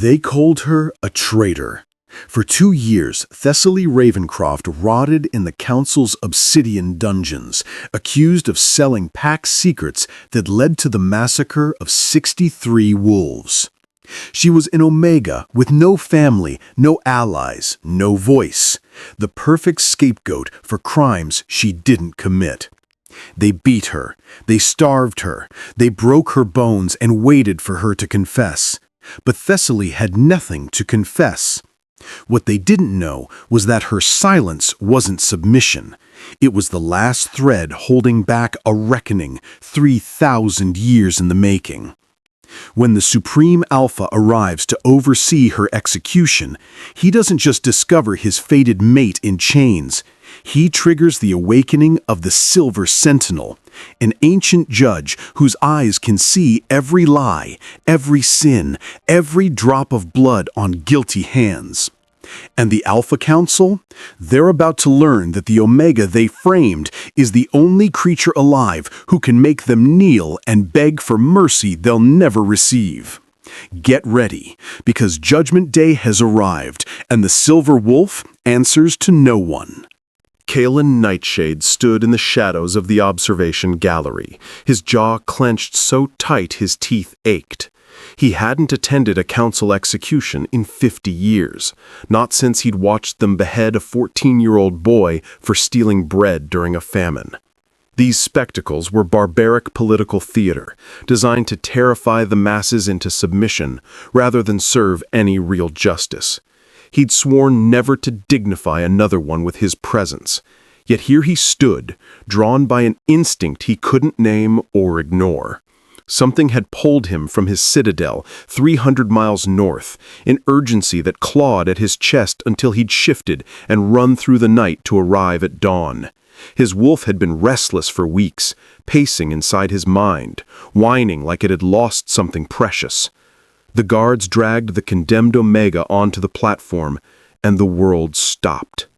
They called her a traitor. For 2 years, Thessaly Ravencroft rotted in the Council's obsidian dungeons, accused of selling pack secrets that led to the massacre of 63 wolves. She was an Omega with no family, no allies, no voice, the perfect scapegoat for crimes she didn't commit. They beat her, they starved her, they broke her bones and waited for her to confess. But Thessaly had nothing to confess. What they didn't know was that her silence wasn't submission. It was the last thread holding back a reckoning 3,000 years in the making. When the Supreme Alpha arrives to oversee her execution, he doesn't just discover his fated mate in chains. He triggers the awakening of the Silver Sentinel, an ancient judge whose eyes can see every lie, every sin, every drop of blood on guilty hands. And the Alpha Council? They're about to learn that the Omega they framed is the only creature alive who can make them kneel and beg for mercy they'll never receive. Get ready, because Judgment Day has arrived, and the Silver Wolf answers to no one. Caelan Nightshade stood in the shadows of the observation gallery, his jaw clenched so tight his teeth ached. He hadn't attended a council execution in 50 years, not since he'd watched them behead a 14-year-old boy for stealing bread during a famine. These spectacles were barbaric political theater, designed to terrify the masses into submission rather than serve any real justice. He'd sworn never to dignify another one with his presence. Yet here he stood, drawn by an instinct he couldn't name or ignore. Something had pulled him from his citadel 300 miles north, an urgency that clawed at his chest until he'd shifted and run through the night to arrive at dawn. His wolf had been restless for weeks, pacing inside his mind, whining like it had lost something precious. The guards dragged the condemned Omega onto the platform, and the world stopped.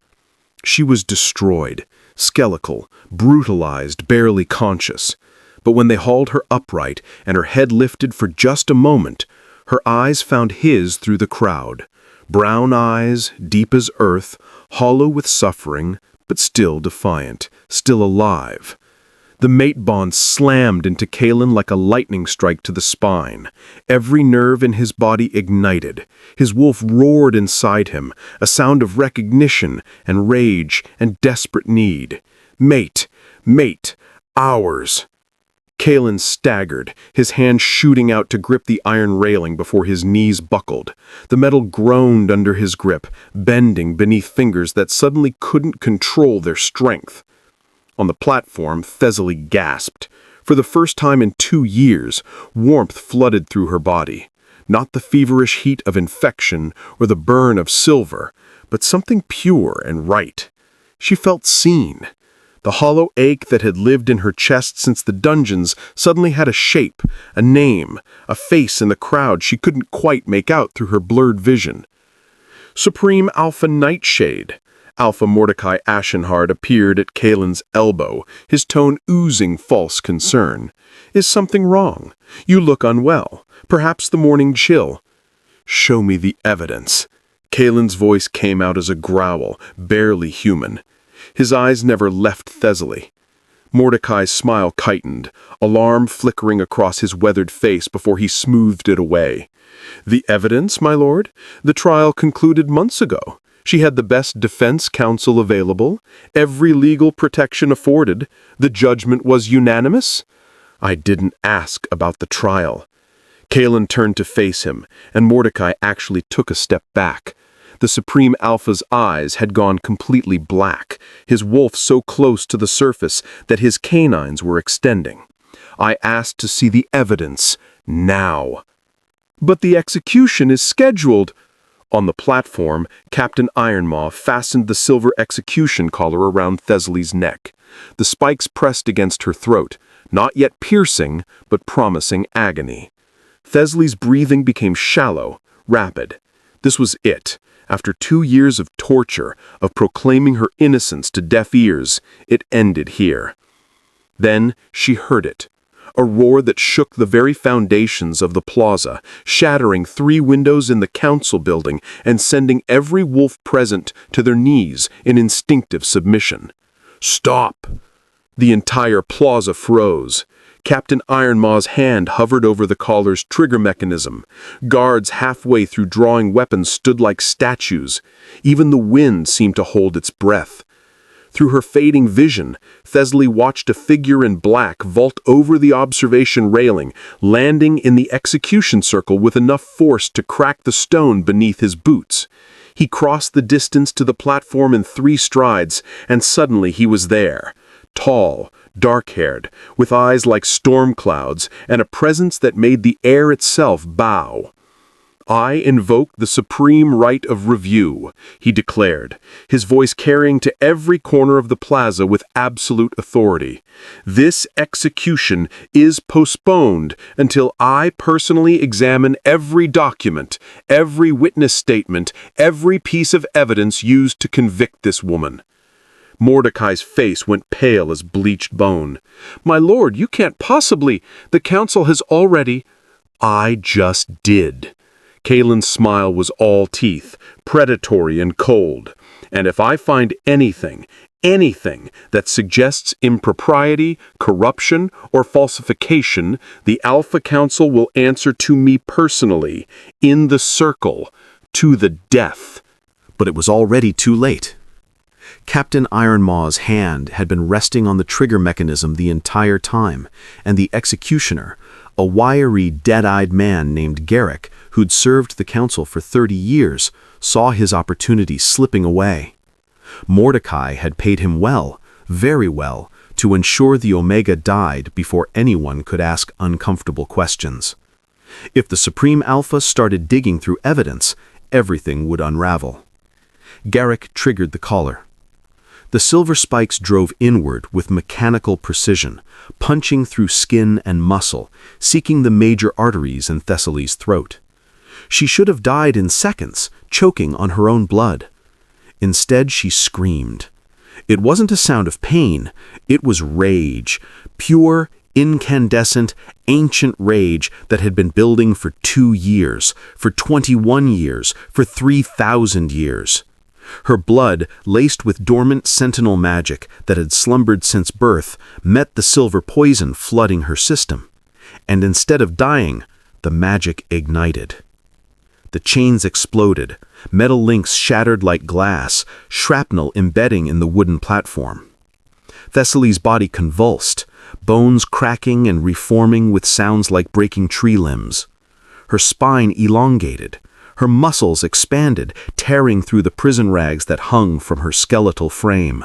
She was destroyed, skeletal, brutalized, barely conscious. But when they hauled her upright and her head lifted for just a moment, her eyes found his through the crowd. Brown eyes, deep as earth, hollow with suffering, but still defiant, still alive. The mate bond slammed into Caelan like a lightning strike to the spine. Every nerve in his body ignited. His wolf roared inside him, a sound of recognition and rage and desperate need. Mate, mate, ours. Caelan staggered, his hand shooting out to grip the iron railing before his knees buckled. The metal groaned under his grip, bending beneath fingers that suddenly couldn't control their strength. On the platform, Thessaly gasped. For the first time in 2 years, warmth flooded through her body. Not the feverish heat of infection or the burn of silver, but something pure and right. She felt seen. The hollow ache that had lived in her chest since the dungeons suddenly had a shape, a name, a face in the crowd she couldn't quite make out through her blurred vision. Supreme Alpha Nightshade. Alpha Mordecai Ashenhard appeared at Caelan's elbow, his tone oozing false concern. Is something wrong? You look unwell. Perhaps the morning chill. Show me the evidence. Caelan's voice came out as a growl, barely human. His eyes never left Thessaly. Mordecai's smile tightened, alarm flickering across his weathered face before he smoothed it away. The evidence, my lord? The trial concluded months ago. She had the best defense counsel available, every legal protection afforded. The judgment was unanimous. I didn't ask about the trial. Caelan turned to face him, and Mordecai actually took a step back. The Supreme Alpha's eyes had gone completely black, his wolf so close to the surface that his canines were extending. I asked to see the evidence, now. But the execution is scheduled. On the platform, Captain Ironmaw fastened the silver execution collar around Thessaly's neck. The spikes pressed against her throat, not yet piercing, but promising agony. Thessaly's breathing became shallow, rapid. This was it. After 2 years of torture, of proclaiming her innocence to deaf ears, it ended here. Then she heard it. a roar that shook the very foundations of the plaza, shattering 3 windows in the council building and sending every wolf present to their knees in instinctive submission. "Stop!" The entire plaza froze. Captain Ironmaw's hand hovered over the collar's trigger mechanism. Guards halfway through drawing weapons stood like statues. Even the wind seemed to hold its breath. Through her fading vision, Thessaly watched a figure in black vault over the observation railing, landing in the execution circle with enough force to crack the stone beneath his boots. He crossed the distance to the platform in 3 strides, and suddenly he was there. Tall, dark-haired, with eyes like storm clouds, and a presence that made the air itself bow. "I invoke the supreme right of review," he declared, his voice carrying to every corner of the plaza with absolute authority. "This execution is postponed until I personally examine every document, every witness statement, every piece of evidence used to convict this woman." Mordecai's face went pale as bleached bone. "My lord, you can't possibly. The council has already—" "I just did." Caelan's smile was all teeth, predatory and cold. "And if I find anything that suggests impropriety, corruption, or falsification, the Alpha Council will answer to me personally, in the circle, to the death." But it was already too late. Captain Ironmaw's hand had been resting on the trigger mechanism the entire time, and the executioner, a wiry, dead-eyed man named Garrick, who'd served the council for 30 years, saw his opportunity slipping away. Mordecai had paid him well, very well, to ensure the Omega died before anyone could ask uncomfortable questions. If the Supreme Alpha started digging through evidence, everything would unravel. Garrick triggered the collar. The silver spikes drove inward with mechanical precision, punching through skin and muscle, seeking the major arteries in Thessaly's throat. She should have died in seconds, choking on her own blood. Instead, she screamed. It wasn't a sound of pain, it was rage, pure, incandescent, ancient rage that had been building for 2 years, for 21 years, for 3,000 years. Her blood, laced with dormant sentinel magic that had slumbered since birth, met the silver poison flooding her system. And instead of dying, the magic ignited. The chains exploded, metal links shattered like glass, shrapnel embedding in the wooden platform. Thessaly's body convulsed, bones cracking and reforming with sounds like breaking tree limbs. Her spine elongated, her muscles expanded, tearing through the prison rags that hung from her skeletal frame.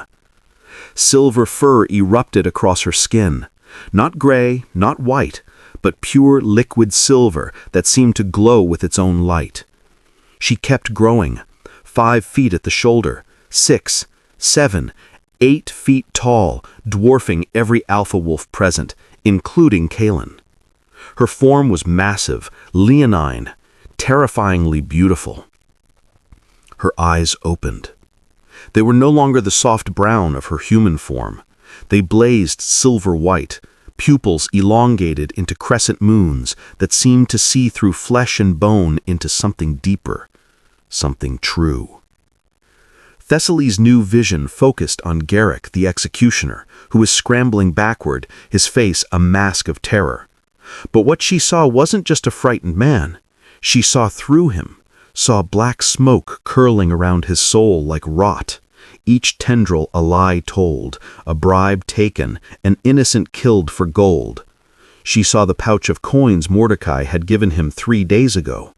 Silver fur erupted across her skin, not gray, not white, but pure liquid silver that seemed to glow with its own light. She kept growing, 5 feet at the shoulder, 6, 7, 8 feet tall, dwarfing every alpha wolf present, including Caelan. Her form was massive, leonine, terrifyingly beautiful. Her eyes opened. They were no longer the soft brown of her human form. They blazed silver white, pupils elongated into crescent moons that seemed to see through flesh and bone into something deeper, something true. Thessaly's new vision focused on Garrick, the executioner, who was scrambling backward, his face a mask of terror. But what she saw wasn't just a frightened man. She saw through him, saw black smoke curling around his soul like rot, each tendril a lie told, a bribe taken, an innocent killed for gold. She saw the pouch of coins Mordecai had given him 3 days ago.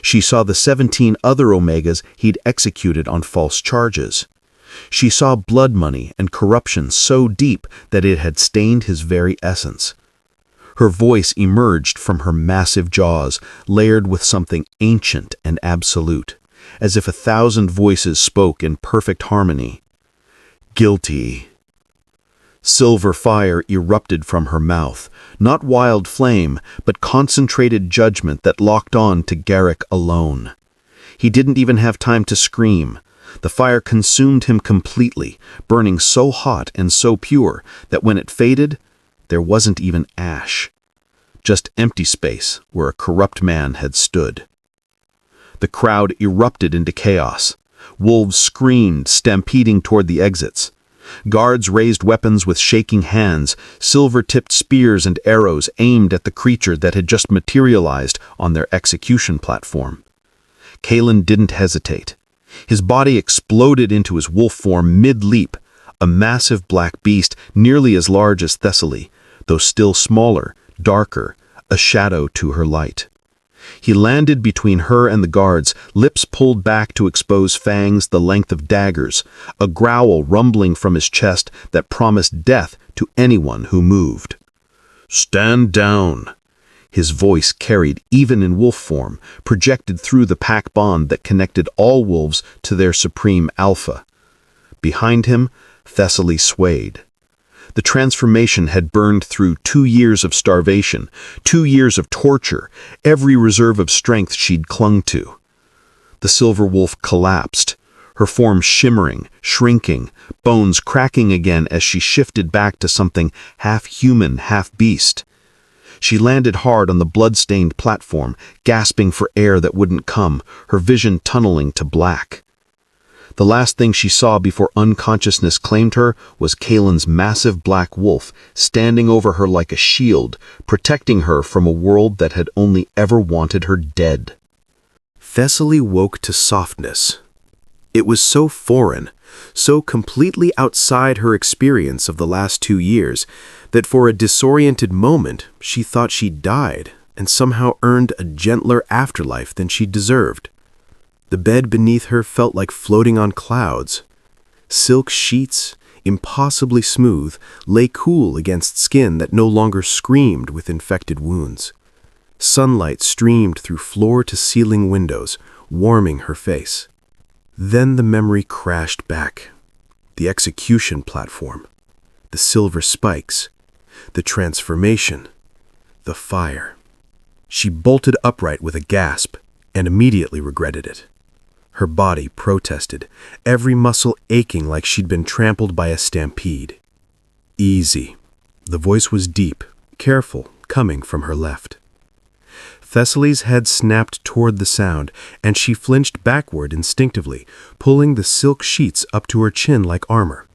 She saw the 17 other Omegas he'd executed on false charges. She saw blood money and corruption so deep that it had stained his very essence. Her voice emerged from her massive jaws, layered with something ancient and absolute, as if 1,000 voices spoke in perfect harmony. Guilty. Silver fire erupted from her mouth, not wild flame, but concentrated judgment that locked on to Garrick alone. He didn't even have time to scream. The fire consumed him completely, burning so hot and so pure that when it faded, there wasn't even ash, just empty space where a corrupt man had stood. The crowd erupted into chaos. Wolves screamed, stampeding toward the exits. Guards raised weapons with shaking hands, silver-tipped spears and arrows aimed at the creature that had just materialized on their execution platform. Caelan didn't hesitate. His body exploded into his wolf form mid-leap, a massive black beast nearly as large as Thessaly, though still smaller, darker, a shadow to her light. He landed between her and the guards, lips pulled back to expose fangs the length of daggers, a growl rumbling from his chest that promised death to anyone who moved. "Stand down!" His voice carried even in wolf form, projected through the pack bond that connected all wolves to their Supreme Alpha. Behind him, Thessaly swayed. The transformation had burned through 2 years of starvation, 2 years of torture, every reserve of strength she'd clung to. The silver wolf collapsed, her form shimmering, shrinking, bones cracking again as she shifted back to something half-human, half-beast. She landed hard on the blood-stained platform, gasping for air that wouldn't come, her vision tunneling to black. The last thing she saw before unconsciousness claimed her was Caelan's massive black wolf, standing over her like a shield, protecting her from a world that had only ever wanted her dead. Thessaly woke to softness. It was so foreign, so completely outside her experience of the last 2 years, that for a disoriented moment she thought she'd died and somehow earned a gentler afterlife than she deserved. The bed beneath her felt like floating on clouds. Silk sheets, impossibly smooth, lay cool against skin that no longer screamed with infected wounds. Sunlight streamed through floor-to-ceiling windows, warming her face. Then the memory crashed back. The execution platform, the silver spikes, the transformation, the fire. She bolted upright with a gasp and immediately regretted it. Her body protested, every muscle aching like she'd been trampled by a stampede. "Easy." The voice was deep, careful, coming from her left. Thessaly's head snapped toward the sound, and she flinched backward instinctively, pulling the silk sheets up to her chin like armor.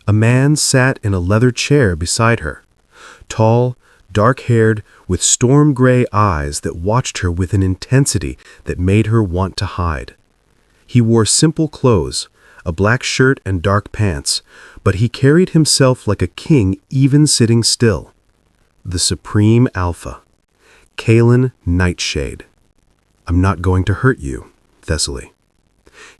A man sat in a leather chair beside her, tall, dark-haired, with storm-gray eyes that watched her with an intensity that made her want to hide. He wore simple clothes, a black shirt and dark pants, but he carried himself like a king even sitting still. The Supreme Alpha Caelan Nightshade. "I'm not going to hurt you, Thessaly."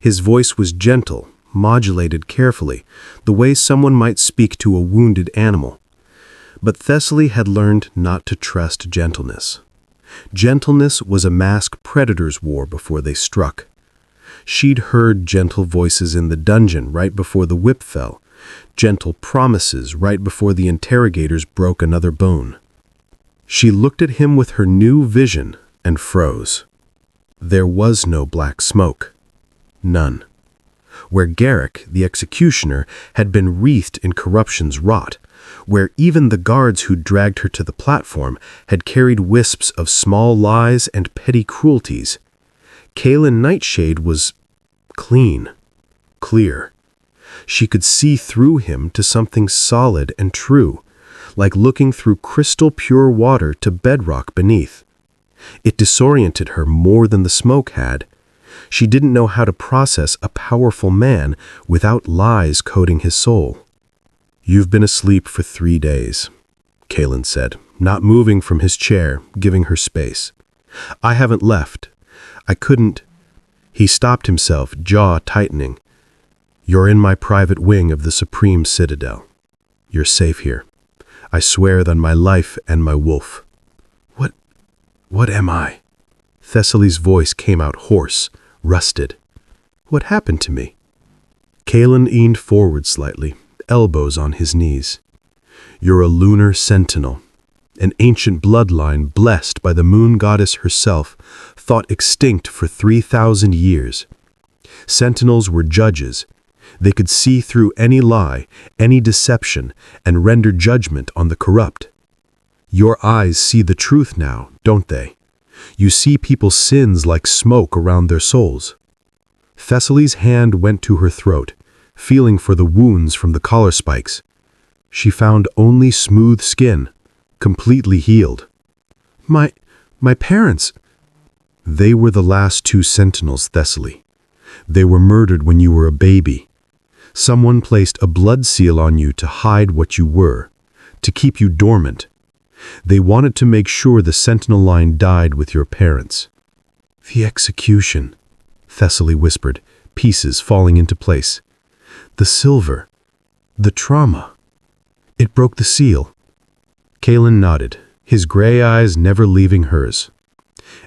His voice was gentle, modulated carefully, the way someone might speak to a wounded animal. But Thessaly had learned not to trust gentleness. Gentleness was a mask predators wore before they struck. She'd heard gentle voices in the dungeon right before the whip fell, gentle promises right before the interrogators broke another bone. She looked at him with her new vision and froze. There was no black smoke. None. Where Garrick, the executioner, had been wreathed in corruption's rot, where even the guards who dragged her to the platform had carried wisps of small lies and petty cruelties, Caelan Nightshade was clean, clear. She could see through him to something solid and true, like looking through crystal pure water to bedrock beneath. It disoriented her more than the smoke had. She didn't know how to process a powerful man without lies coating his soul. "You've been asleep for 3 days," Caelan said, not moving from his chair, giving her space. "I haven't left. I couldn't." He stopped himself, jaw tightening. "You're in my private wing of the Supreme Citadel. You're safe here. I swear it on my life and my wolf." What am I?" Thessaly's voice came out hoarse, rusted. "What happened to me?" Caelan leaned forward slightly, elbows on his knees. "You're a Lunar Sentinel, an ancient bloodline blessed by the moon goddess herself, thought extinct for 3,000 years. Sentinels were judges. They could see through any lie, any deception, and render judgment on the corrupt. Your eyes see the truth now, don't they? You see people's sins like smoke around their souls." Thessaly's hand went to her throat, feeling for the wounds from the collar spikes. She found only smooth skin, completely healed. My parents." "They were the last two Sentinels, Thessaly. They were murdered when you were a baby. Someone placed a blood seal on you to hide what you were, to keep you dormant. They wanted to make sure the Sentinel line died with your parents." "The execution," Thessaly whispered, pieces falling into place. "The silver. The trauma. It broke the seal." Caelan nodded, his gray eyes never leaving hers.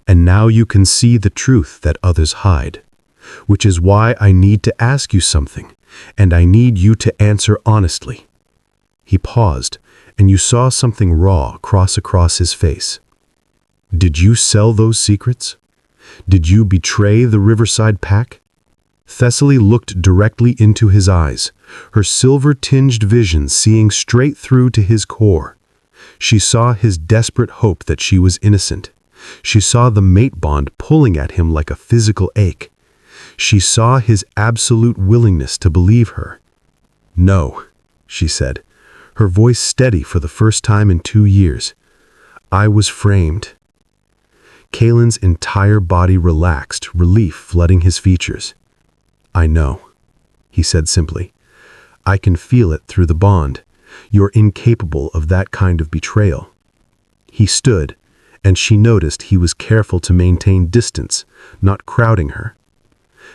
"And now you can see the truth that others hide, which is why I need to ask you something, and I need you to answer honestly." He paused, and you saw something raw cross across his face. "Did you sell those secrets? Did you betray the Riverside Pack?" Thessaly looked directly into his eyes, her silver-tinged vision seeing straight through to his core. She saw his desperate hope that she was innocent. She saw the mate bond pulling at him like a physical ache. She saw his absolute willingness to believe her. "No," she said, her voice steady for the first time in 2 years. "I was framed." Caelan's entire body relaxed, relief flooding his features. "I know," he said simply. "I can feel it through the bond. You're incapable of that kind of betrayal." He stood, and she noticed he was careful to maintain distance, not crowding her.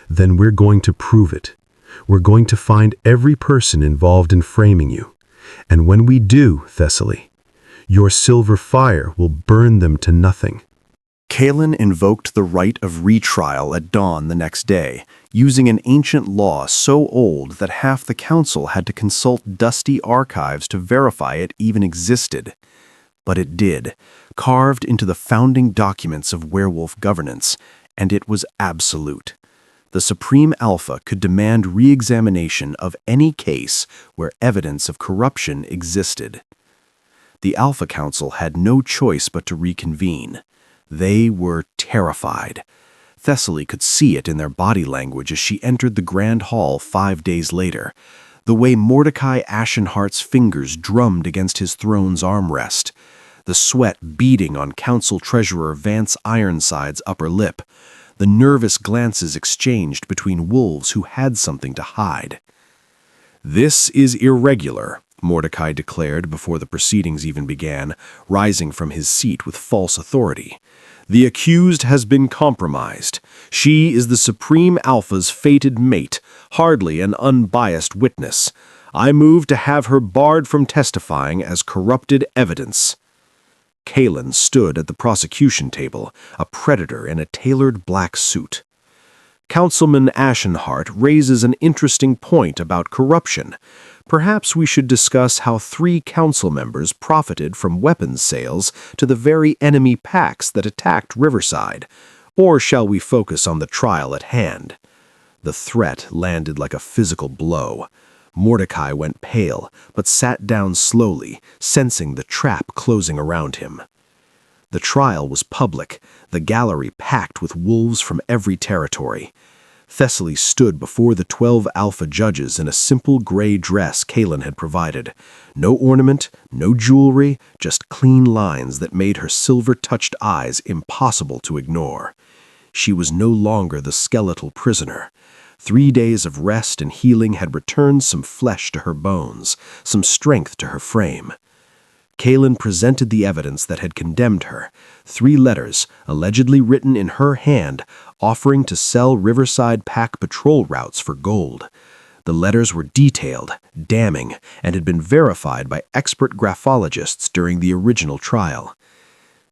"Then we're going to prove it. We're going to find every person involved in framing you. And when we do, Thessaly, your silver fire will burn them to nothing." Caelan invoked the right of retrial at dawn the next day, using an ancient law so old that half the council had to consult dusty archives to verify it even existed. But it did, carved into the founding documents of werewolf governance, and it was absolute. The Supreme Alpha could demand re-examination of any case where evidence of corruption existed. The Alpha Council had no choice but to reconvene. They were terrified. Thessaly could see it in their body language as she entered the Grand Hall 5 days later, the way Mordecai Ashenheart's fingers drummed against his throne's armrest, the sweat beading on Council Treasurer Vance Ironside's upper lip, the nervous glances exchanged between wolves who had something to hide. "This is irregular," Mordecai declared before the proceedings even began, rising from his seat with false authority. "The accused has been compromised. She is the Supreme Alpha's fated mate, hardly an unbiased witness. I move to have her barred from testifying as corrupted evidence." Caelan stood at the prosecution table, a predator in a tailored black suit. "Councilman Ashenheart raises an interesting point about corruption. Perhaps we should discuss how 3 council members profited from weapons sales to the very enemy packs that attacked Riverside. Or shall we focus on the trial at hand?" The threat landed like a physical blow. Mordecai went pale, but sat down slowly, sensing the trap closing around him. The trial was public, the gallery packed with wolves from every territory. Thessaly stood before the 12 Alpha judges in a simple gray dress Caelan had provided. No ornament, no jewelry, just clean lines that made her silver-touched eyes impossible to ignore. She was no longer the skeletal prisoner. 3 days of rest and healing had returned some flesh to her bones, some strength to her frame. Caelan presented the evidence that had condemned her, 3 letters, allegedly written in her hand, offering to sell Riverside Pack patrol routes for gold. The letters were detailed, damning, and had been verified by expert graphologists during the original trial.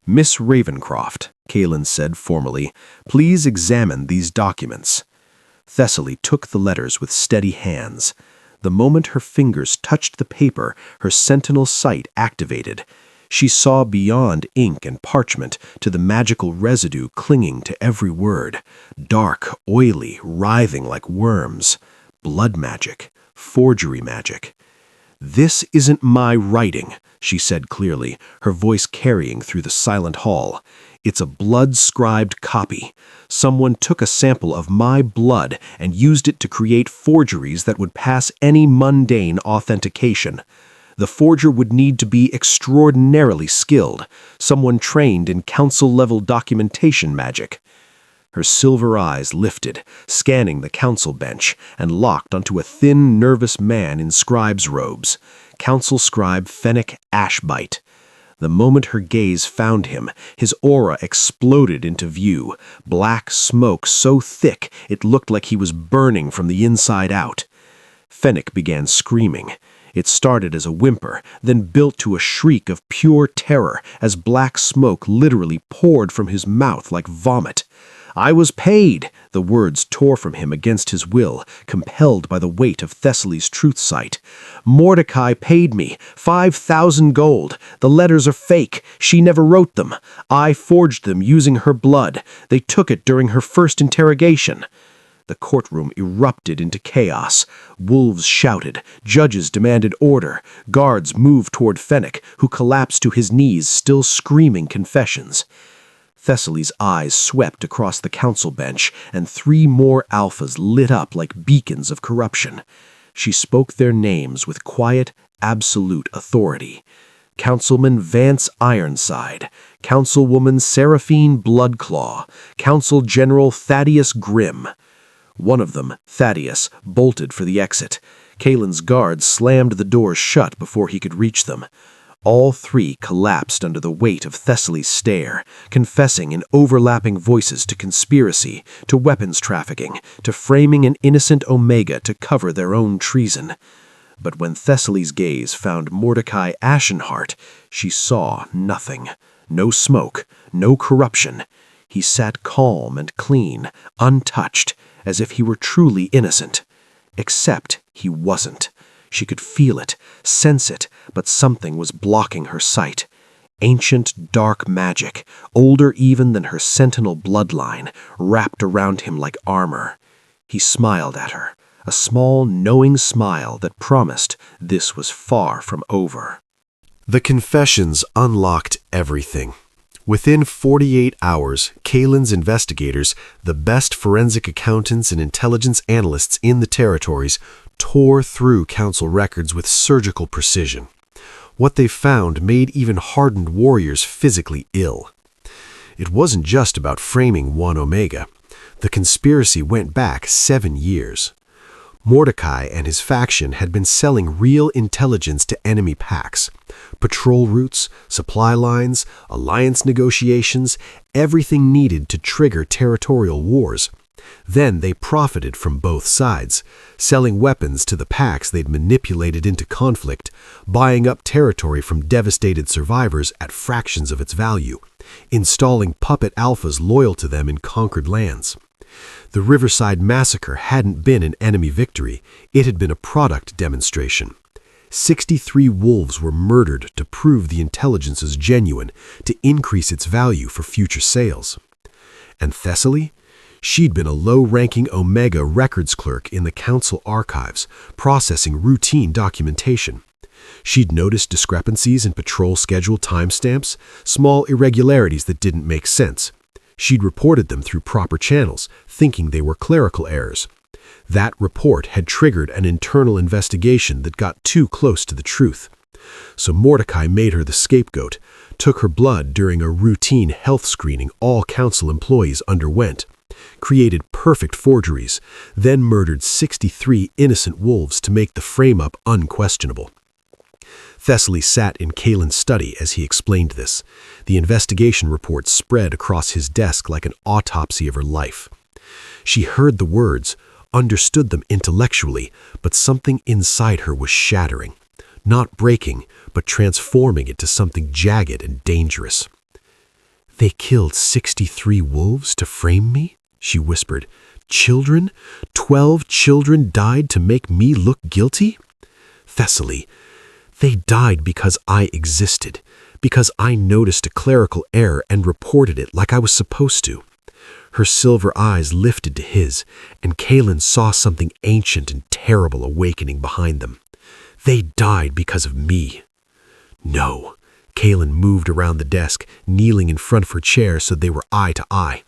"Miss Ravencroft," Caelan said formally, "please examine these documents." Thessaly took the letters with steady hands. The moment her fingers touched the paper, her sentinel sight activated. She saw beyond ink and parchment to the magical residue clinging to every word, dark, oily, writhing like worms. Blood magic, forgery magic. "This isn't my writing," she said clearly, her voice carrying through the silent hall. "It's a blood-scribed copy. Someone took a sample of my blood and used it to create forgeries that would pass any mundane authentication. The forger would need to be extraordinarily skilled, someone trained in council-level documentation magic." Her silver eyes lifted, scanning the council bench, and locked onto a thin, nervous man in scribe's robes, Council Scribe Fennec Ashbite. The moment her gaze found him, his aura exploded into view, black smoke so thick it looked like he was burning from the inside out. Fennec began screaming. It started as a whimper, then built to a shriek of pure terror as black smoke literally poured from his mouth like vomit. "I was paid!" The words tore from him against his will, compelled by the weight of Thessaly's truth sight. "Mordecai paid me 5,000 gold. The letters are fake. She never wrote them. I forged them using her blood. They took it during her first interrogation." The courtroom erupted into chaos. Wolves shouted, judges demanded order, guards moved toward Fennec, who collapsed to his knees, still screaming confessions. Thessaly's eyes swept across the council bench, and 3 more alphas lit up like beacons of corruption. She spoke their names with quiet, absolute authority. Councilman Vance Ironside, Councilwoman Seraphine Bloodclaw, Council General Thaddeus Grimm. One of them, Thaddeus, bolted for the exit. Caelan's guards slammed the doors shut before he could reach them. All 3 collapsed under the weight of Thessaly's stare, confessing in overlapping voices to conspiracy, to weapons trafficking, to framing an innocent Omega to cover their own treason. But when Thessaly's gaze found Mordecai Ashenheart, she saw nothing. No smoke, no corruption. He sat calm and clean, untouched, as if he were truly innocent. Except he wasn't. She could feel it, sense it, but something was blocking her sight. Ancient, dark magic, older even than her Sentinel bloodline, wrapped around him like armor. He smiled at her, a small, knowing smile that promised this was far from over. The confessions unlocked everything. Within 48 hours, Caelan's investigators, the best forensic accountants and intelligence analysts in the territories, tore through council records with surgical precision. What they found made even hardened warriors physically ill. It wasn't just about framing one Omega. The conspiracy went back 7 years. Mordecai and his faction had been selling real intelligence to enemy packs. Patrol routes, supply lines, alliance negotiations, everything needed to trigger territorial wars. Then they profited from both sides, selling weapons to the packs they'd manipulated into conflict, buying up territory from devastated survivors at fractions of its value, installing puppet alphas loyal to them in conquered lands. The Riverside Massacre hadn't been an enemy victory, it had been a product demonstration. 63 wolves were murdered to prove the intelligence is genuine, to increase its value for future sales. And Thessaly? She'd been a low-ranking Omega records clerk in the council archives, processing routine documentation. She'd noticed discrepancies in patrol schedule timestamps, small irregularities that didn't make sense. She'd reported them through proper channels, thinking they were clerical errors. That report had triggered an internal investigation that got too close to the truth. So Mordecai made her the scapegoat, took her blood during a routine health screening all council employees underwent, created perfect forgeries, then murdered 63 innocent wolves to make the frame-up unquestionable. Thessaly sat in Caelan's study as he explained this. The investigation report spread across his desk like an autopsy of her life. She heard the words, understood them intellectually, but something inside her was shattering. Not breaking, but transforming it to something jagged and dangerous. "They killed 63 wolves to frame me?" she whispered. "Children? 12 children died to make me look guilty? Thessaly, they died because I existed, because I noticed a clerical error and reported it like I was supposed to." Her silver eyes lifted to his, and Caelan saw something ancient and terrible awakening behind them. They died because of me. No. Caelan moved around the desk, kneeling in front of her chair so they were eye to eye.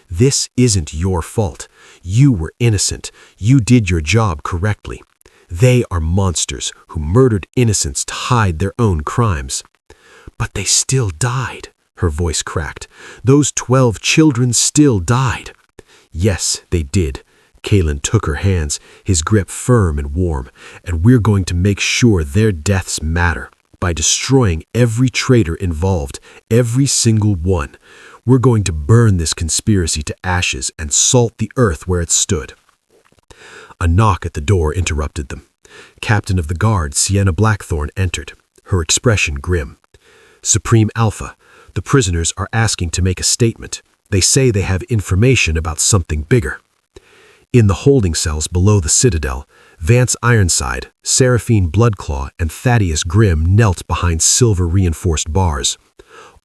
This isn't your fault. You were innocent. You did your job correctly. They are monsters who murdered innocents to hide their own crimes. But they still died, her voice cracked. Those 12 children still died. Yes, they did. Caelan took her hands, his grip firm and warm, and we're going to make sure their deaths matter by destroying every traitor involved, every single one. We're going to burn this conspiracy to ashes and salt the earth where it stood. A knock at the door interrupted them. Captain of the Guard, Sienna Blackthorne, entered, her expression grim. Supreme Alpha, the prisoners are asking to make a statement. They say they have information about something bigger. In the holding cells below the Citadel, Vance Ironside, Seraphine Bloodclaw, and Thaddeus Grimm knelt behind silver-reinforced bars.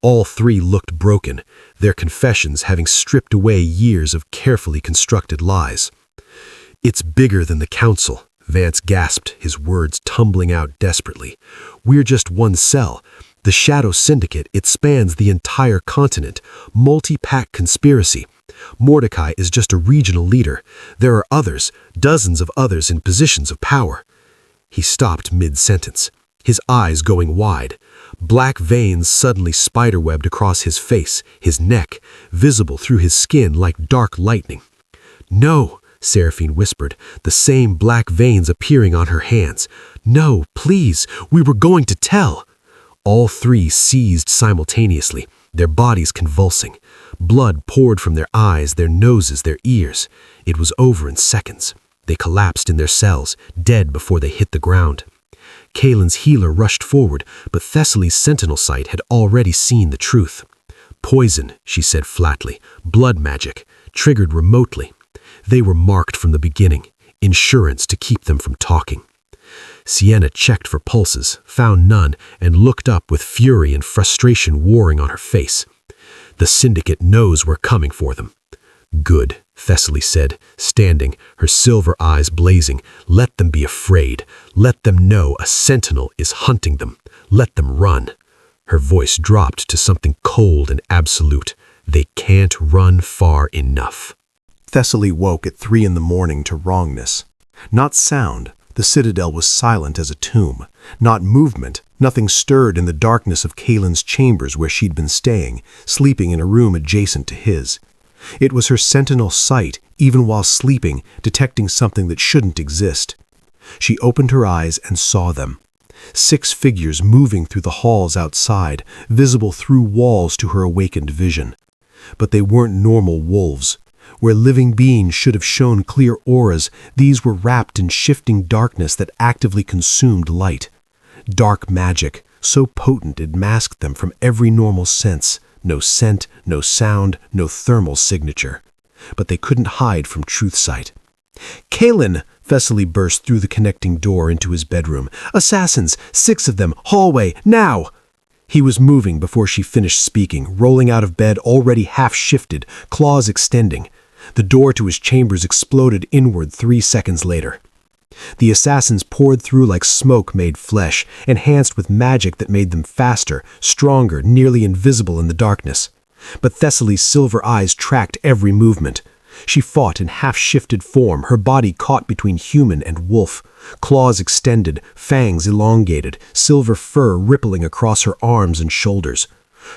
All three looked broken, their confessions having stripped away years of carefully constructed lies. "It's bigger than the Council," Vance gasped, his words tumbling out desperately. "We're just one cell. The Shadow Syndicate, it spans the entire continent. Multi-pack conspiracy. Mordecai is just a regional leader. There are others, dozens of others in positions of power." He stopped mid-sentence, his eyes going wide. Black veins suddenly spiderwebbed across his face, his neck, visible through his skin like dark lightning. "No," Seraphine whispered, the same black veins appearing on her hands. "No, please, we were going to tell." All three seized simultaneously, their bodies convulsing. Blood poured from their eyes, their noses, their ears. It was over in seconds. They collapsed in their cells, dead before they hit the ground. Caelan's healer rushed forward, but Thessaly's sentinel sight had already seen the truth. "Poison," she said flatly, "blood magic, triggered remotely. They were marked from the beginning, insurance to keep them from talking." Sienna checked for pulses, found none, and looked up with fury and frustration warring on her face. "The Syndicate knows we're coming for them." "Good," Thessaly said, standing, her silver eyes blazing. "Let them be afraid. Let them know a sentinel is hunting them. Let them run." Her voice dropped to something cold and absolute. "They can't run far enough." Thessaly woke at 3 a.m. to wrongness. Not sound. The Citadel was silent as a tomb. Not movement. Nothing stirred in the darkness of Caelan's chambers where she'd been staying, sleeping in a room adjacent to his. It was her sentinel sight, even while sleeping, detecting something that shouldn't exist. She opened her eyes and saw them. 6 figures moving through the halls outside, visible through walls to her awakened vision. But they weren't normal wolves. Where living beings should have shown clear auras, these were wrapped in shifting darkness that actively consumed light. Dark magic, so potent it masked them from every normal sense. No scent, no sound, no thermal signature. But they couldn't hide from truth sight. "Caelan!" Thessaly burst through the connecting door into his bedroom. "Assassins! 6 of them! Hallway! Now!" He was moving before she finished speaking, rolling out of bed already half-shifted, claws extending. The door to his chambers exploded inward 3 seconds later. The assassins poured through like smoke made flesh, enhanced with magic that made them faster, stronger, nearly invisible in the darkness. But Thessaly's silver eyes tracked every movement. She fought in half-shifted form, her body caught between human and wolf. Claws extended, fangs elongated, silver fur rippling across her arms and shoulders.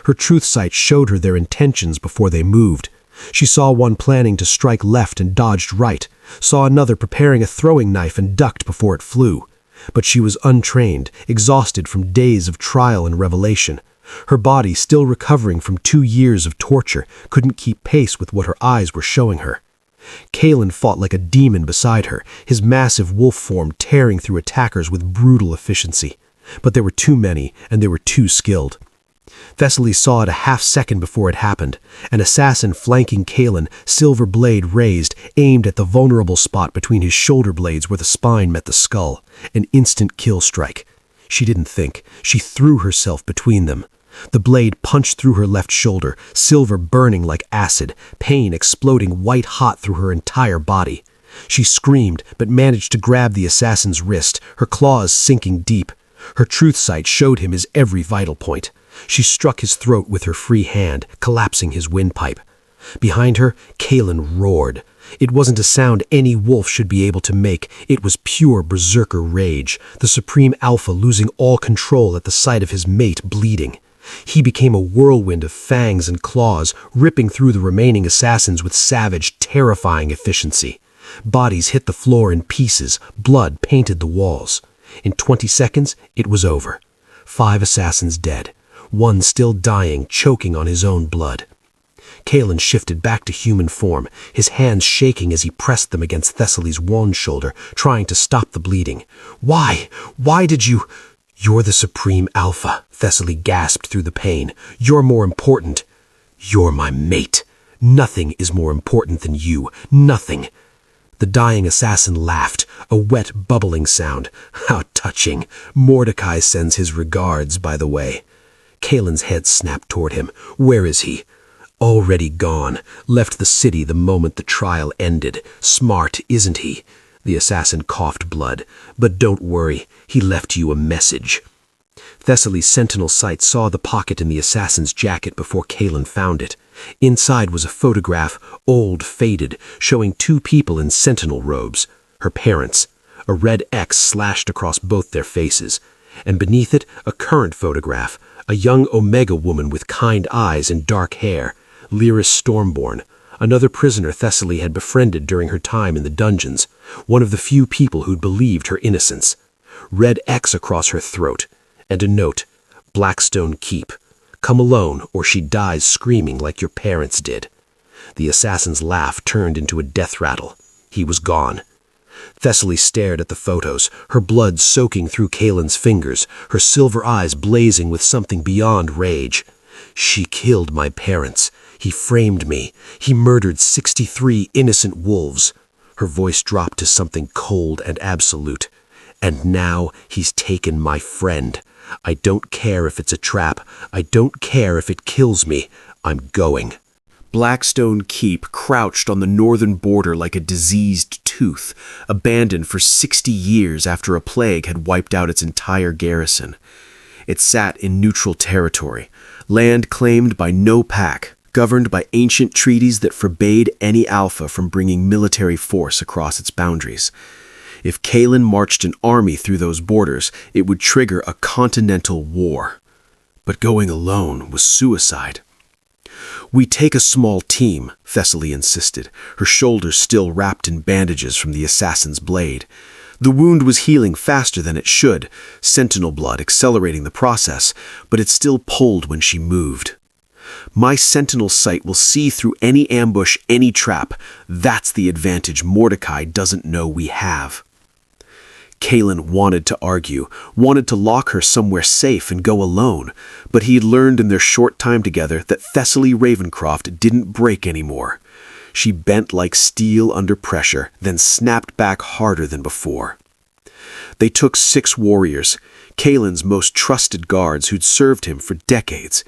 Her truth sight showed her their intentions before they moved. She saw one planning to strike left and dodged right, saw another preparing a throwing knife and ducked before it flew. But she was untrained, exhausted from days of trial and revelation. Her body, still recovering from 2 years of torture, couldn't keep pace with what her eyes were showing her. Caelan fought like a demon beside her, his massive wolf form tearing through attackers with brutal efficiency. But there were too many, and they were too skilled. Thessaly saw it a half-second before it happened. An assassin flanking Caelan, silver blade raised, aimed at the vulnerable spot between his shoulder blades where the spine met the skull. An instant kill strike. She didn't think. She threw herself between them. The blade punched through her left shoulder, silver burning like acid, pain exploding white-hot through her entire body. She screamed, but managed to grab the assassin's wrist, her claws sinking deep. Her truth sight showed him his every vital point. She struck his throat with her free hand, collapsing his windpipe. Behind her, Caelan roared. It wasn't a sound any wolf should be able to make. It was pure berserker rage, the Supreme Alpha losing all control at the sight of his mate bleeding. He became a whirlwind of fangs and claws, ripping through the remaining assassins with savage, terrifying efficiency. Bodies hit the floor in pieces, blood painted the walls. In 20 seconds, it was over. 5 assassins dead, one still dying, choking on his own blood. Caelan shifted back to human form, his hands shaking as he pressed them against Thessaly's wan shoulder, trying to stop the bleeding. Why? Why did you... You're the Supreme Alpha, Thessaly gasped through the pain. You're more important. You're my mate. Nothing is more important than you. Nothing. The dying assassin laughed, a wet, bubbling sound. How touching. Mordecai sends his regards, by the way. Caelan's head snapped toward him. Where is he? Already gone. Left the city the moment the trial ended. Smart, isn't he? The assassin coughed blood. But don't worry, he left you a message. Thessaly's sentinel sight saw the pocket in the assassin's jacket before Caelan found it. Inside was a photograph, old, faded, showing 2 people in sentinel robes. Her parents. A red X slashed across both their faces. And beneath it, a current photograph. A young Omega woman with kind eyes and dark hair. Lyris Stormborn, another prisoner Thessaly had befriended during her time in the dungeons, one of the few people who'd believed her innocence. Red X across her throat, and a note, Blackstone Keep. Come alone, or she dies screaming like your parents did. The assassin's laugh turned into a death rattle. He was gone. Thessaly stared at the photos, her blood soaking through Caelan's fingers, her silver eyes blazing with something beyond rage. She killed my parents. He framed me. He murdered 63 innocent wolves. Her voice dropped to something cold and absolute. And now he's taken my friend. I don't care if it's a trap. I don't care if it kills me. I'm going. Blackstone Keep crouched on the northern border like a diseased tooth, abandoned for 60 years after a plague had wiped out its entire garrison. It sat in neutral territory, land claimed by no pack, governed by ancient treaties that forbade any Alpha from bringing military force across its boundaries. If Caelan marched an army through those borders, it would trigger a continental war. But going alone was suicide. We take a small team, Thessaly insisted, her shoulders still wrapped in bandages from the assassin's blade. The wound was healing faster than it should, sentinel blood accelerating the process, but it still pulled when she moved. My sentinel sight will see through any ambush, any trap. That's the advantage Mordecai doesn't know we have. Caelan wanted to argue, wanted to lock her somewhere safe and go alone, but he had learned in their short time together that Thessaly Ravencroft didn't break anymore. She bent like steel under pressure, then snapped back harder than before. They took 6 warriors, Caelan's most trusted guards who'd served him for decades.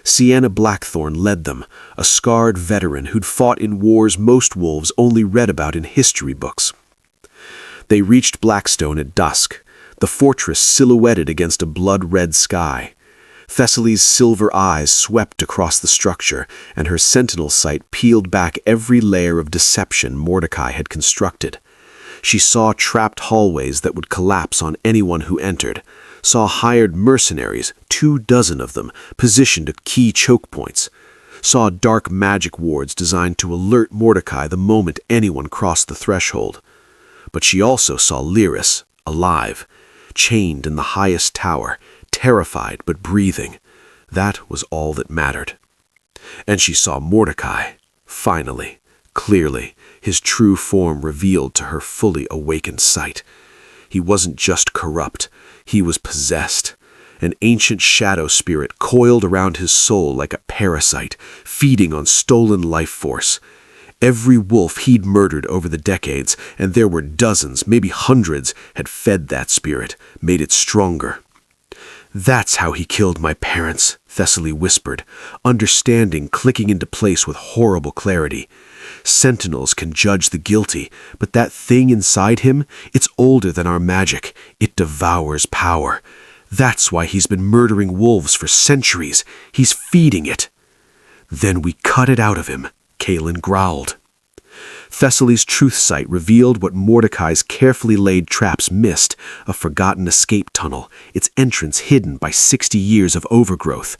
Sienna Blackthorn led them, a scarred veteran who'd fought in wars most wolves only read about in history books. They reached Blackstone at dusk, the fortress silhouetted against a blood-red sky. Thessaly's silver eyes swept across the structure, and her sentinel sight peeled back every layer of deception Mordecai had constructed. She saw trapped hallways that would collapse on anyone who entered, saw hired mercenaries, 24 of them, positioned at key choke points, saw dark magic wards designed to alert Mordecai the moment anyone crossed the threshold. But she also saw Lyris, alive, chained in the highest tower, terrified but breathing. That was all that mattered. And she saw Mordecai, finally, clearly, his true form revealed to her fully awakened sight. He wasn't just corrupt, he was possessed. An ancient shadow spirit coiled around his soul like a parasite, feeding on stolen life force. Every wolf he'd murdered over the decades, and there were dozens, maybe hundreds, had fed that spirit, made it stronger. That's how he killed my parents, Thessaly whispered, understanding clicking into place with horrible clarity. Sentinels can judge the guilty, but that thing inside him, it's older than our magic. It devours power. That's why he's been murdering wolves for centuries. He's feeding it." "Then we cut it out of him," Caelan growled. Thessaly's truth sight revealed what Mordecai's carefully laid traps missed, a forgotten escape tunnel, its entrance hidden by 60 years of overgrowth.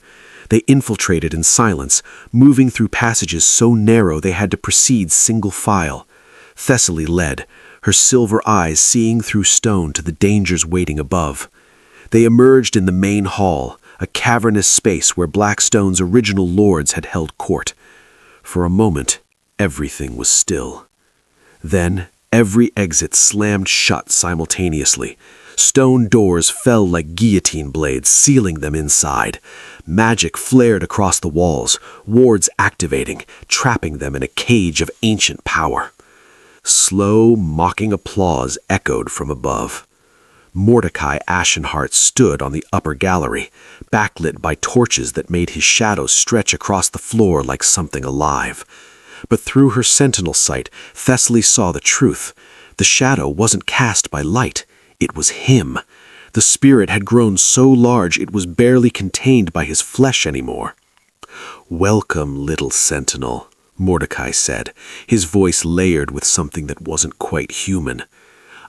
They infiltrated in silence, moving through passages so narrow they had to proceed single file. Thessaly led, her silver eyes seeing through stone to the dangers waiting above. They emerged in the main hall, a cavernous space where Blackstone's original lords had held court. For a moment, everything was still. Then, every exit slammed shut simultaneously. Stone doors fell like guillotine blades, sealing them inside. Magic flared across the walls, wards activating, trapping them in a cage of ancient power. Slow, mocking applause echoed from above. Mordecai Ashenheart stood on the upper gallery, backlit by torches that made his shadow stretch across the floor like something alive. But through her sentinel sight, Thessaly saw the truth. The shadow wasn't cast by light. It was him. The spirit had grown so large it was barely contained by his flesh anymore. "Welcome, little sentinel," Mordecai said, his voice layered with something that wasn't quite human.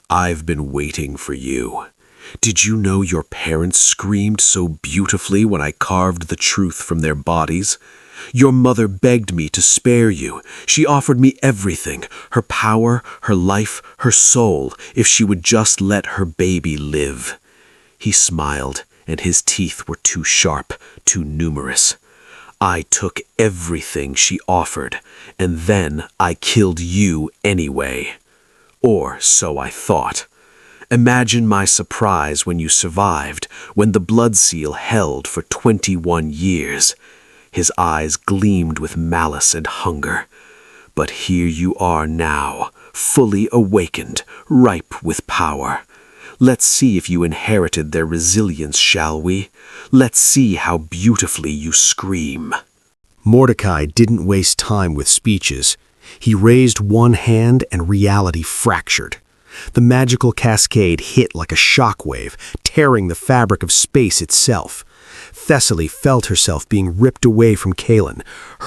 "I've been waiting for you. Did you know your parents screamed so beautifully when I carved the truth from their bodies? Your mother begged me to spare you. She offered me everything, her power, her life, her soul, if she would just let her baby live." He smiled, and his teeth were too sharp, too numerous. "I took everything she offered, and then I killed you anyway. Or so I thought. Imagine my surprise when you survived, when the blood seal held for 21 years. His eyes gleamed with malice and hunger. "But here you are now, fully awakened, ripe with power. Let's see if you inherited their resilience, shall we? Let's see how beautifully you scream." Mordecai didn't waste time with speeches. He raised one hand and reality fractured. The magical cascade hit like a shockwave, tearing the fabric of space itself. Thessaly felt herself being ripped away from Caelan,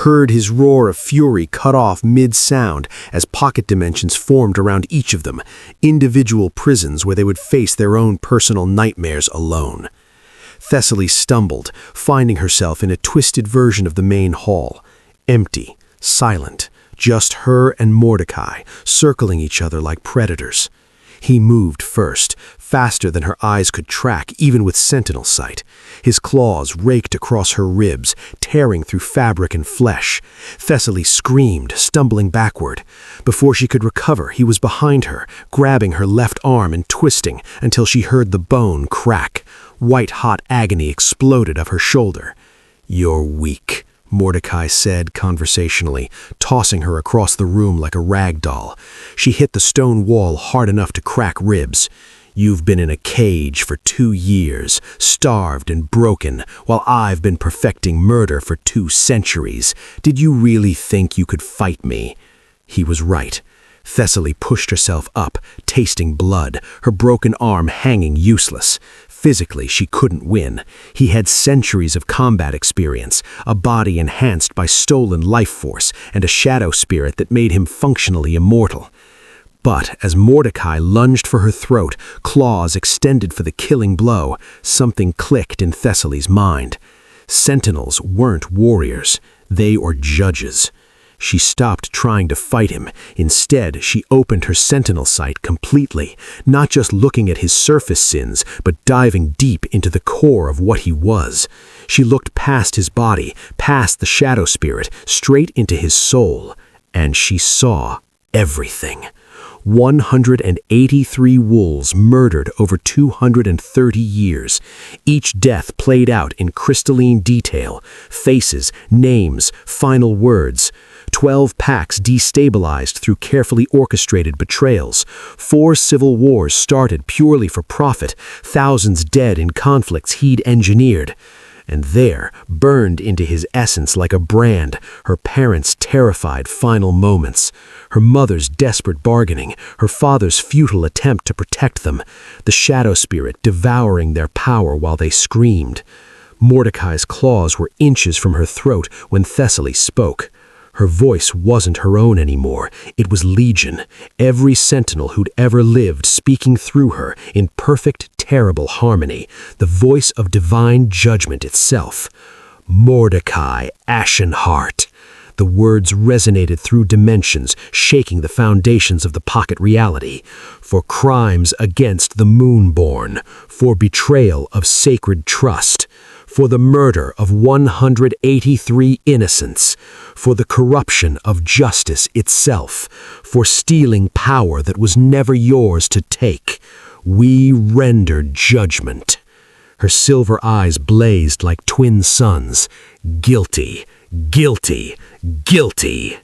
heard his roar of fury cut off mid-sound as pocket dimensions formed around each of them, individual prisons where they would face their own personal nightmares alone. Thessaly stumbled, finding herself in a twisted version of the main hall, empty, silent, just her and Mordecai, circling each other like predators. He moved first, faster than her eyes could track even with sentinel sight. His claws raked across her ribs, tearing through fabric and flesh. Thessaly screamed, stumbling backward. Before she could recover, he was behind her, grabbing her left arm and twisting until she heard the bone crack. White-hot agony exploded of her shoulder. "You're weak," Mordecai said conversationally, tossing her across the room like a rag doll. She hit the stone wall hard enough to crack ribs. "You've been in a cage for 2 years, starved and broken, while I've been perfecting murder for 2 centuries. Did you really think you could fight me?" He was right. Thessaly pushed herself up, tasting blood, her broken arm hanging useless. Physically, she couldn't win. He had centuries of combat experience, a body enhanced by stolen life force, and a shadow spirit that made him functionally immortal. But as Mordecai lunged for her throat, claws extended for the killing blow, something clicked in Thessaly's mind. Sentinels weren't warriors. They were judges. She stopped trying to fight him. Instead, she opened her sentinel sight completely, not just looking at his surface sins, but diving deep into the core of what he was. She looked past his body, past the shadow spirit, straight into his soul, and she saw everything. 183 wolves murdered over 230 years. Each death played out in crystalline detail, faces, names, final words. 12 packs destabilized through carefully orchestrated betrayals. 4 civil wars started purely for profit, thousands dead in conflicts he'd engineered. And there, burned into his essence like a brand, her parents' terrified final moments, her mother's desperate bargaining, her father's futile attempt to protect them, the shadow spirit devouring their power while they screamed. Mordecai's claws were inches from her throat when Thessaly spoke. Her voice wasn't her own anymore. It was Legion, every sentinel who'd ever lived speaking through her in perfect, terrible harmony, the voice of divine judgment itself. Mordecai, Ashen Heart. The words resonated through dimensions, shaking the foundations of the pocket reality. For crimes against the Moonborn, for betrayal of sacred trust, for the murder of 183 innocents, for the corruption of justice itself, for stealing power that was never yours to take. We render judgment. Her silver eyes blazed like twin suns. Guilty, guilty, guilty.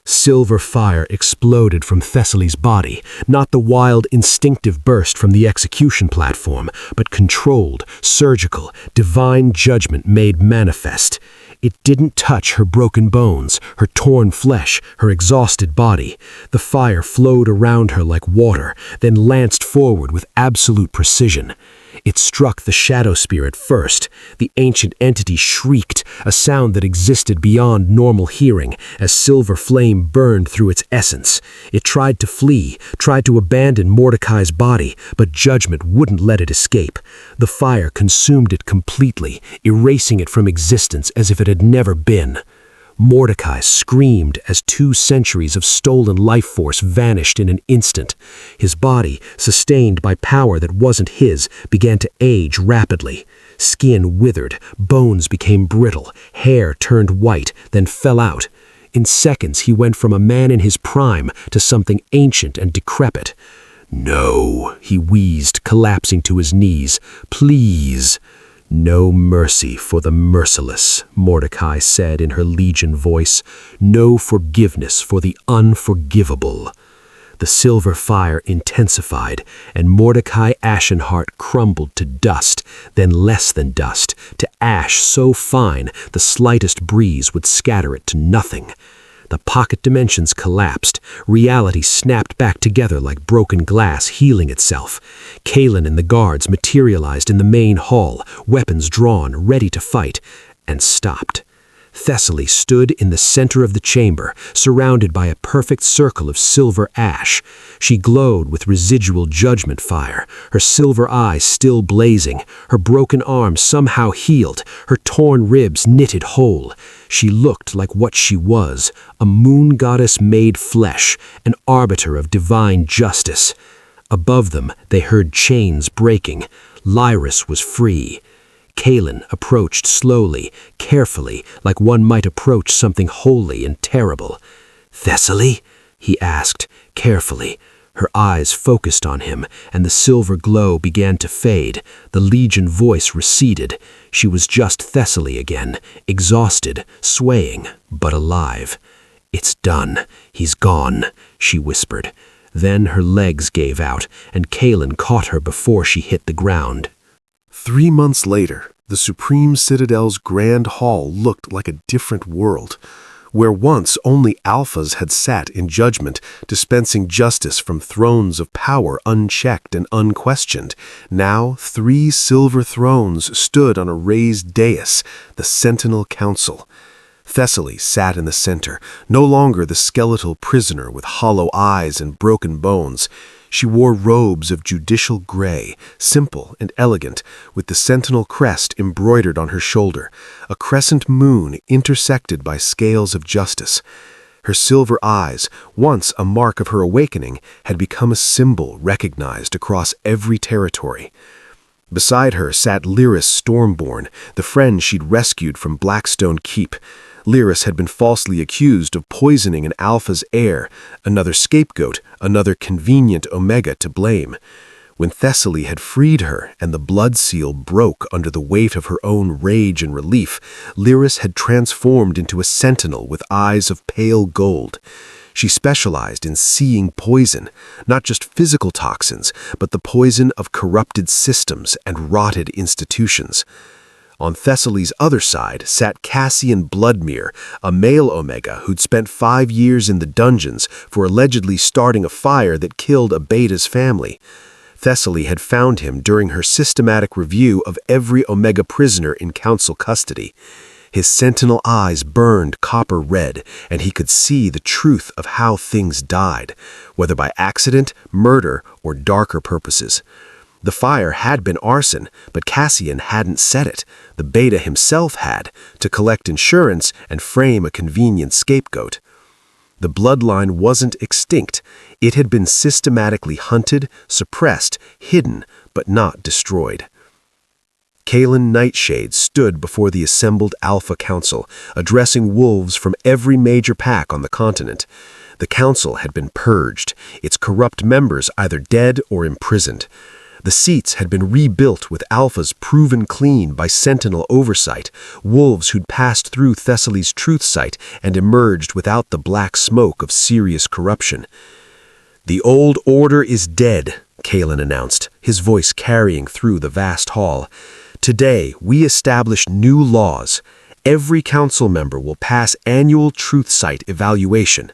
Silver fire exploded from Thessaly's body, not the wild, instinctive burst from the execution platform, but controlled, surgical, divine judgment made manifest. It didn't touch her broken bones, her torn flesh, her exhausted body. The fire flowed around her like water, then lanced forward with absolute precision. It struck the shadow spirit first. The ancient entity shrieked, a sound that existed beyond normal hearing, as silver flame burned through its essence. It tried to flee, tried to abandon Mordecai's body, but judgment wouldn't let it escape. The fire consumed it completely, erasing it from existence as if it had never been. Mordecai screamed as 2 centuries of stolen life force vanished in an instant. His body, sustained by power that wasn't his, began to age rapidly. Skin withered, bones became brittle, hair turned white, then fell out. In seconds, he went from a man in his prime to something ancient and decrepit. "No," he wheezed, collapsing to his knees. "Please." "No mercy for the merciless," Mordecai said in her Legion voice. "No forgiveness for the unforgivable." The silver fire intensified, and Mordecai Ashenheart crumbled to dust, then less than dust, to ash so fine the slightest breeze would scatter it to nothing. The pocket dimensions collapsed. Reality snapped back together like broken glass healing itself. Caelan and the guards materialized in the main hall, weapons drawn, ready to fight, and stopped. Thessaly stood in the center of the chamber, surrounded by a perfect circle of silver ash. She glowed with residual judgment fire, her silver eyes still blazing, her broken arm somehow healed, her torn ribs knitted whole. She looked like what she was, a moon goddess made flesh, an arbiter of divine justice. Above them, they heard chains breaking. Lyris was free. Caelan approached slowly, carefully, like one might approach something holy and terrible. "Thessaly?" he asked, carefully. Her eyes focused on him, and the silver glow began to fade. The Legion voice receded. She was just Thessaly again, exhausted, swaying, but alive. "It's done. He's gone," she whispered. Then her legs gave out, and Caelan caught her before she hit the ground. 3 months later, the Supreme Citadel's Grand Hall looked like a different world. Where once only alphas had sat in judgment, dispensing justice from thrones of power unchecked and unquestioned, now 3 silver thrones stood on a raised dais, the Sentinel Council. Thessaly sat in the center, no longer the skeletal prisoner with hollow eyes and broken bones. She wore robes of judicial gray, simple and elegant, with the sentinel crest embroidered on her shoulder, a crescent moon intersected by scales of justice. Her silver eyes, once a mark of her awakening, had become a symbol recognized across every territory. Beside her sat Lyris Stormborn, the friend she'd rescued from Blackstone Keep. Lyris had been falsely accused of poisoning an alpha's heir, another scapegoat, another convenient omega to blame. When Thessaly had freed her and the blood seal broke under the weight of her own rage and relief, Lyris had transformed into a sentinel with eyes of pale gold. She specialized in seeing poison, not just physical toxins, but the poison of corrupted systems and rotted institutions. On Thessaly's other side sat Cassian Bloodmere, a male Omega who'd spent 5 years in the dungeons for allegedly starting a fire that killed a Beta's family. Thessaly had found him during her systematic review of every Omega prisoner in Council custody. His sentinel eyes burned copper red, and he could see the truth of how things died, whether by accident, murder, or darker purposes. The fire had been arson, but Cassian hadn't set it. The Beta himself had, to collect insurance and frame a convenient scapegoat. The bloodline wasn't extinct. It had been systematically hunted, suppressed, hidden, but not destroyed. Caelan Nightshade stood before the assembled Alpha Council, addressing wolves from every major pack on the continent. The council had been purged, its corrupt members either dead or imprisoned. The seats had been rebuilt with Alphas proven clean by Sentinel oversight, wolves who'd passed through Thessaly's truth sight and emerged without the black smoke of serious corruption. "The old order is dead," Caelan announced, his voice carrying through the vast hall. "Today, we establish new laws. Every council member will pass annual truth sight evaluation.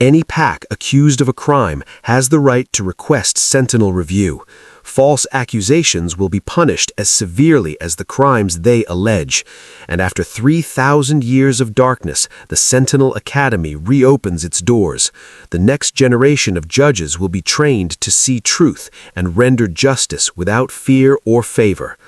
Any pack accused of a crime has the right to request Sentinel review. False accusations will be punished as severely as the crimes they allege. And after 3,000 years of darkness, the Sentinel Academy reopens its doors. The next generation of judges will be trained to see truth and render justice without fear or favor."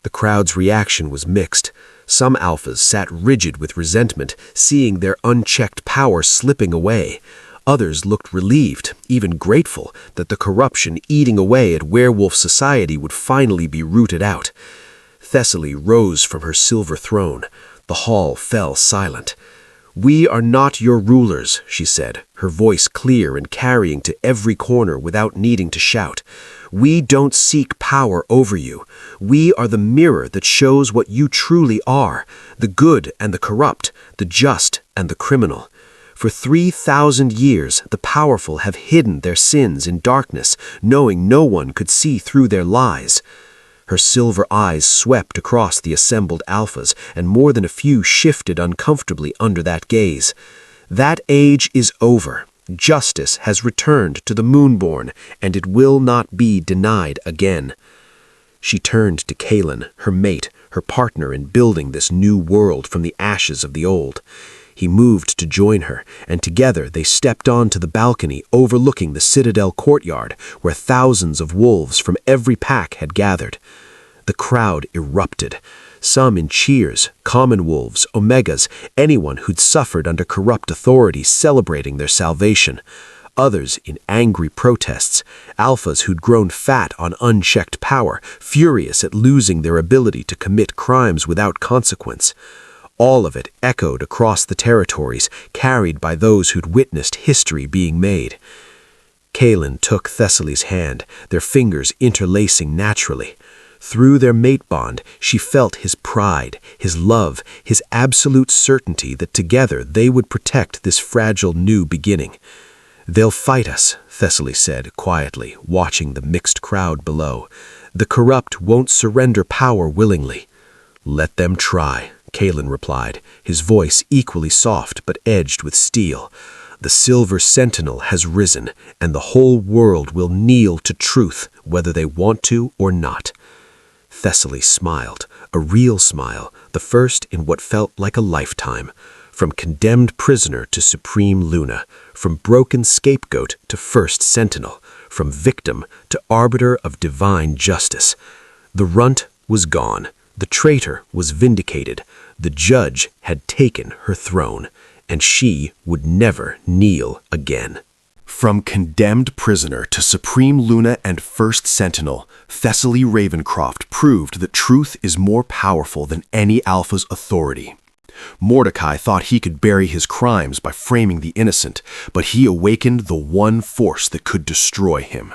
The crowd's reaction was mixed. Some Alphas sat rigid with resentment, seeing their unchecked power slipping away. Others looked relieved, even grateful, that the corruption eating away at Werewolf society would finally be rooted out. Thessaly rose from her silver throne. The hall fell silent. "We are not your rulers," she said, her voice clear and carrying to every corner without needing to shout. "We don't seek power over you. We are the mirror that shows what you truly are, the good and the corrupt, the just and the criminal. For 3,000 years, the powerful have hidden their sins in darkness, knowing no one could see through their lies." Her silver eyes swept across the assembled Alphas, and more than a few shifted uncomfortably under that gaze. "That age is over. Justice has returned to the Moonborn, and it will not be denied again." She turned to Caelan, her mate, her partner in building this new world from the ashes of the old. He moved to join her, and together they stepped onto the balcony overlooking the Citadel courtyard, where thousands of wolves from every pack had gathered. The crowd erupted, some in cheers, common wolves, Omegas, anyone who'd suffered under corrupt authority celebrating their salvation. Others in angry protests, Alphas who'd grown fat on unchecked power, furious at losing their ability to commit crimes without consequence. All of it echoed across the territories, carried by those who'd witnessed history being made. Caelan took Thessaly's hand, their fingers interlacing naturally. Through their mate bond, she felt his pride, his love, his absolute certainty that together they would protect this fragile new beginning. "They'll fight us," Thessaly said quietly, watching the mixed crowd below. "The corrupt won't surrender power willingly." "Let them try," Caelan replied, his voice equally soft but edged with steel. "The Silver Sentinel has risen, and the whole world will kneel to truth, whether they want to or not." Thessaly smiled, a real smile, the first in what felt like a lifetime. From condemned prisoner to Supreme Luna, from broken scapegoat to First Sentinel, from victim to arbiter of divine justice. The runt was gone. The traitor was vindicated. The judge had taken her throne, and she would never kneel again. From condemned prisoner to Supreme Luna and First Sentinel, Thessaly Ravencroft proved that truth is more powerful than any Alpha's authority. Mordecai thought he could bury his crimes by framing the innocent, but he awakened the one force that could destroy him.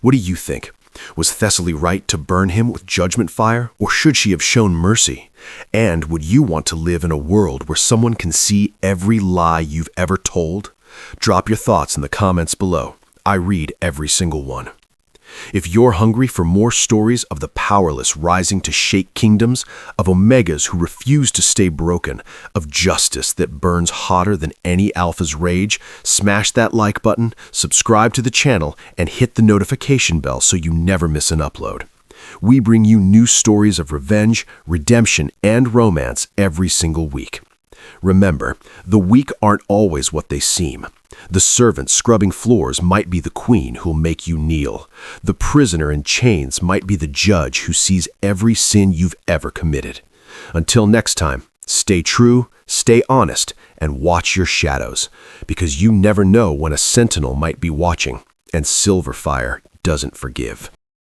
What do you think? Was Thessaly right to burn him with judgment fire, or should she have shown mercy? And would you want to live in a world where someone can see every lie you've ever told? Drop your thoughts in the comments below. I read every single one. If you're hungry for more stories of the powerless rising to shake kingdoms, of Omegas who refuse to stay broken, of justice that burns hotter than any Alpha's rage, smash that like button, subscribe to the channel, and hit the notification bell so you never miss an upload. We bring you new stories of revenge, redemption, and romance every single week. Remember, the weak aren't always what they seem. The servant scrubbing floors might be the queen who'll make you kneel. The prisoner in chains might be the judge who sees every sin you've ever committed. Until next time, stay true, stay honest, and watch your shadows, because you never know when a sentinel might be watching, and Silverfire doesn't forgive.